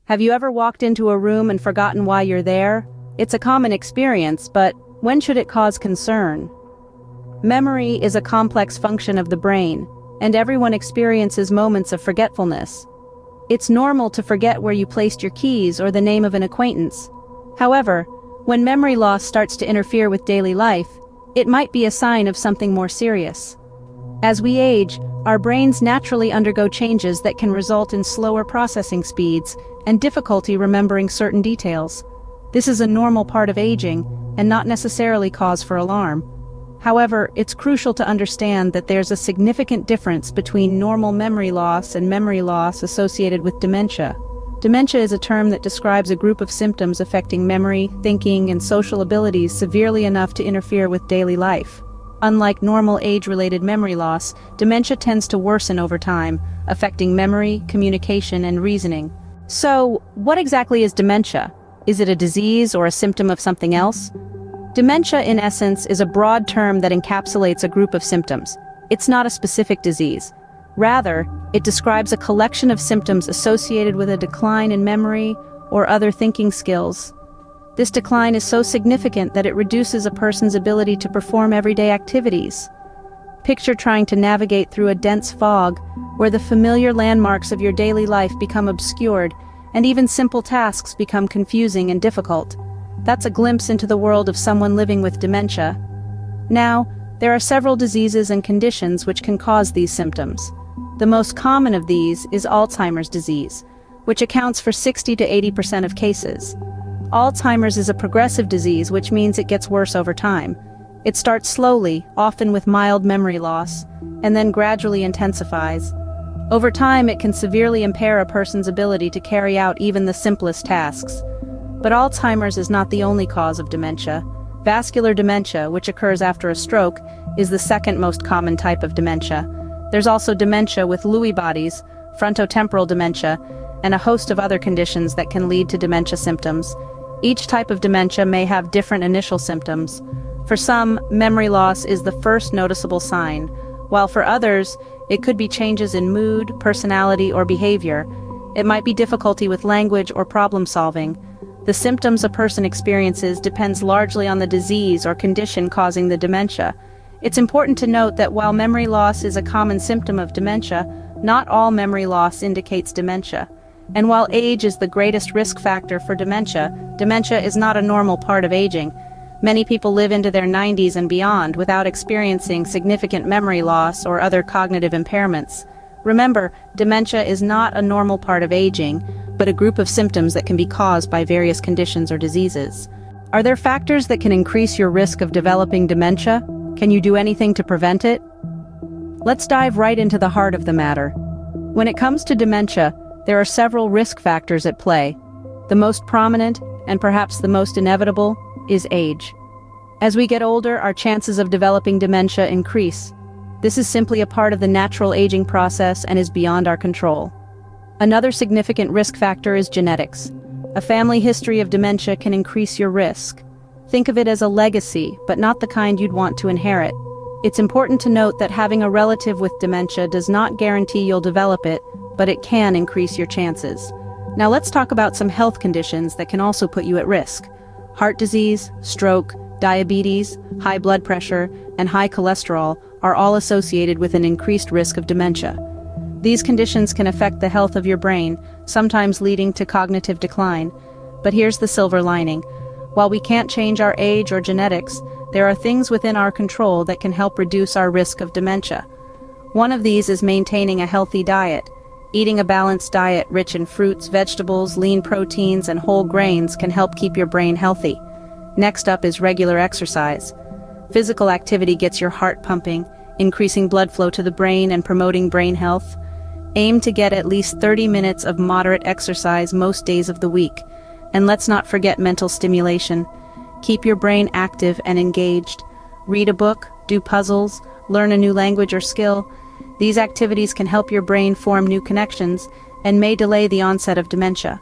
Have you ever walked into a room and forgotten why you're there? It's a common experience, but when should it cause concern? Memory is a complex function of the brain, and everyone experiences moments of forgetfulness. It's normal to forget where you placed your keys or the name of an acquaintance. However, when memory loss starts to interfere with daily life, it might be a sign of something more serious. As we age, our brains naturally undergo changes that can result in slower processing speeds and difficulty remembering certain details. This is a normal part of aging and not necessarily cause for alarm. However, it's crucial to understand that there's a significant difference between normal memory loss and memory loss associated with dementia. Dementia is a term that describes a group of symptoms affecting memory, thinking, and social abilities severely enough to interfere with daily life. Unlike normal age-related memory loss, dementia tends to worsen over time, affecting memory, communication, and reasoning. So, what exactly is dementia? Is it a disease or a symptom of something else? Dementia, in essence, is a broad term that encapsulates a group of symptoms. It's not a specific disease. Rather, it describes a collection of symptoms associated with a decline in memory or other thinking skills. This decline is so significant that it reduces a person's ability to perform everyday activities. Picture trying to navigate through a dense fog, where the familiar landmarks of your daily life become obscured, and even simple tasks become confusing and difficult. That's a glimpse into the world of someone living with dementia. Now, there are several diseases and conditions which can cause these symptoms. The most common of these is Alzheimer's disease, which accounts for 60 to 80% of cases. Alzheimer's is a progressive disease, which means it gets worse over time. It starts slowly, often with mild memory loss, and then gradually intensifies. Over time, it can severely impair a person's ability to carry out even the simplest tasks. But Alzheimer's is not the only cause of dementia. Vascular dementia, which occurs after a stroke, is the second most common type of dementia. There's also dementia with Lewy bodies, frontotemporal dementia, and a host of other conditions that can lead to dementia symptoms. Each type of dementia may have different initial symptoms. For some, memory loss is the first noticeable sign, while for others, it could be changes in mood, personality, or behavior. It might be difficulty with language or problem solving. The symptoms a person experiences depends largely on the disease or condition causing the dementia. It's important to note that while memory loss is a common symptom of dementia, not all memory loss indicates dementia. And while age is the greatest risk factor for dementia, dementia is not a normal part of aging. Many people live into their 90s and beyond without experiencing significant memory loss or other cognitive impairments. Remember, dementia is not a normal part of aging, but a group of symptoms that can be caused by various conditions or diseases. Are there factors that can increase your risk of developing dementia? Can you do anything to prevent it? Let's dive right into the heart of the matter. When it comes to dementia, there are several risk factors at play. The most prominent, and perhaps the most inevitable, is age. As we get older, our chances of developing dementia increase. This is simply a part of the natural aging process and is beyond our control. Another significant risk factor is genetics. A family history of dementia can increase your risk. Think of it as a legacy, but not the kind you'd want to inherit. It's important to note that having a relative with dementia does not guarantee you'll develop it, but it can increase your chances. Now let's talk about some health conditions that can also put you at risk. Heart disease, stroke, diabetes, high blood pressure, and high cholesterol are all associated with an increased risk of dementia. These conditions can affect the health of your brain, sometimes leading to cognitive decline. But here's the silver lining. While we can't change our age or genetics, there are things within our control that can help reduce our risk of dementia. One of these is maintaining a healthy diet. Eating a balanced diet rich in fruits, vegetables, lean proteins, and whole grains can help keep your brain healthy. Next up is regular exercise. Physical activity gets your heart pumping, increasing blood flow to the brain and promoting brain health. Aim to get at least 30 minutes of moderate exercise most days of the week. And let's not forget mental stimulation. Keep your brain active and engaged. Read a book, do puzzles, learn a new language or skill. These activities can help your brain form new connections and may delay the onset of dementia.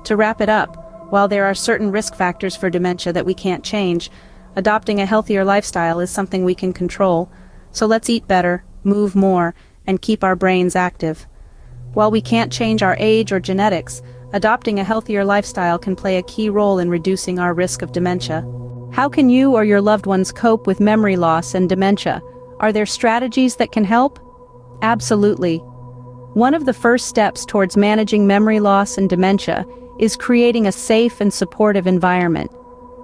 To wrap it up, while there are certain risk factors for dementia that we can't change, adopting a healthier lifestyle is something we can control. So let's eat better, move more, and keep our brains active. While we can't change our age or genetics, adopting a healthier lifestyle can play a key role in reducing our risk of dementia. How can you or your loved ones cope with memory loss and dementia? Are there strategies that can help? Absolutely. One of the first steps towards managing memory loss and dementia is creating a safe and supportive environment.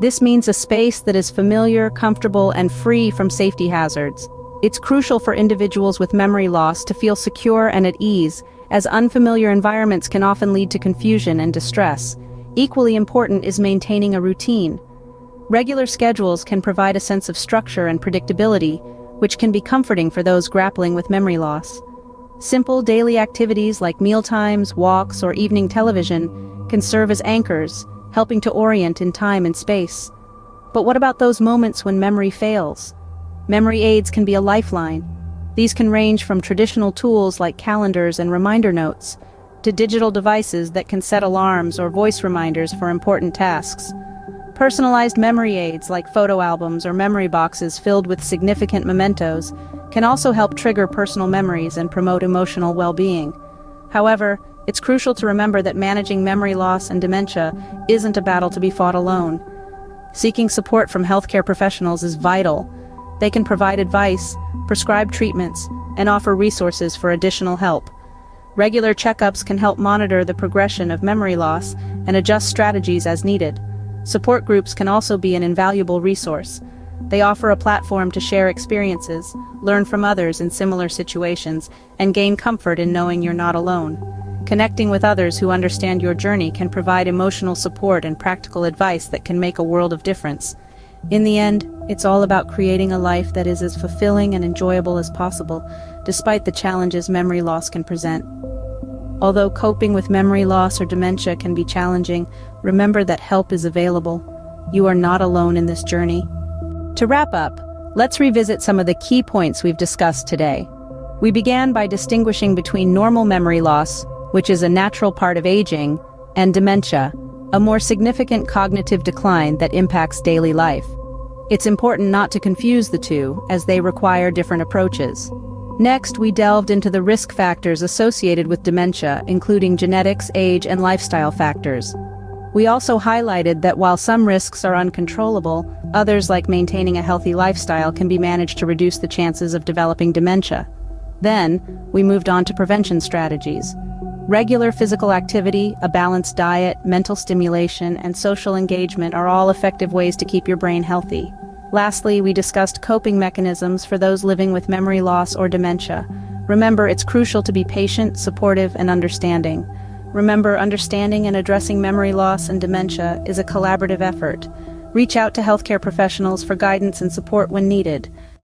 This means a space that is familiar, comfortable, and free from safety hazards. It's crucial for individuals with memory loss to feel secure and at ease, as unfamiliar environments can often lead to confusion and distress. Equally important is maintaining a routine. Regular schedules can provide a sense of structure and predictability, which can be comforting for those grappling with memory loss. Simple daily activities like mealtimes, walks, or evening television can serve as anchors, helping to orient in time and space. But what about those moments when memory fails? Memory aids can be a lifeline. These can range from traditional tools like calendars and reminder notes, to digital devices that can set alarms or voice reminders for important tasks. Personalized memory aids like photo albums or memory boxes filled with significant mementos can also help trigger personal memories and promote emotional well-being. However, it's crucial to remember that managing memory loss and dementia isn't a battle to be fought alone. Seeking support from healthcare professionals is vital. They can provide advice, prescribe treatments, and offer resources for additional help. Regular checkups can help monitor the progression of memory loss and adjust strategies as needed. Support groups can also be an invaluable resource. They offer a platform to share experiences, learn from others in similar situations, and gain comfort in knowing you're not alone. Connecting with others who understand your journey can provide emotional support and practical advice that can make a world of difference. In the end, it's all about creating a life that is as fulfilling and enjoyable as possible, despite the challenges memory loss can present. Although coping with memory loss or dementia can be challenging, remember that help is available. You are not alone in this journey. To wrap up, let's revisit some of the key points we've discussed today. We began by distinguishing between normal memory loss, which is a natural part of aging, and dementia, a more significant cognitive decline that impacts daily life. It's important not to confuse the two, as they require different approaches. Next, we delved into the risk factors associated with dementia, including genetics, age, and lifestyle factors. We also highlighted that while some risks are uncontrollable, others like maintaining a healthy lifestyle can be managed to reduce the chances of developing dementia. Then, we moved on to prevention strategies. Regular physical activity, a balanced diet, mental stimulation, and social engagement are all effective ways to keep your brain healthy. Lastly, we discussed coping mechanisms for those living with memory loss or dementia. Remember, it's crucial to be patient, supportive, and understanding. Remember, understanding and addressing memory loss and dementia is a collaborative effort. Reach out to healthcare professionals for guidance and support when needed.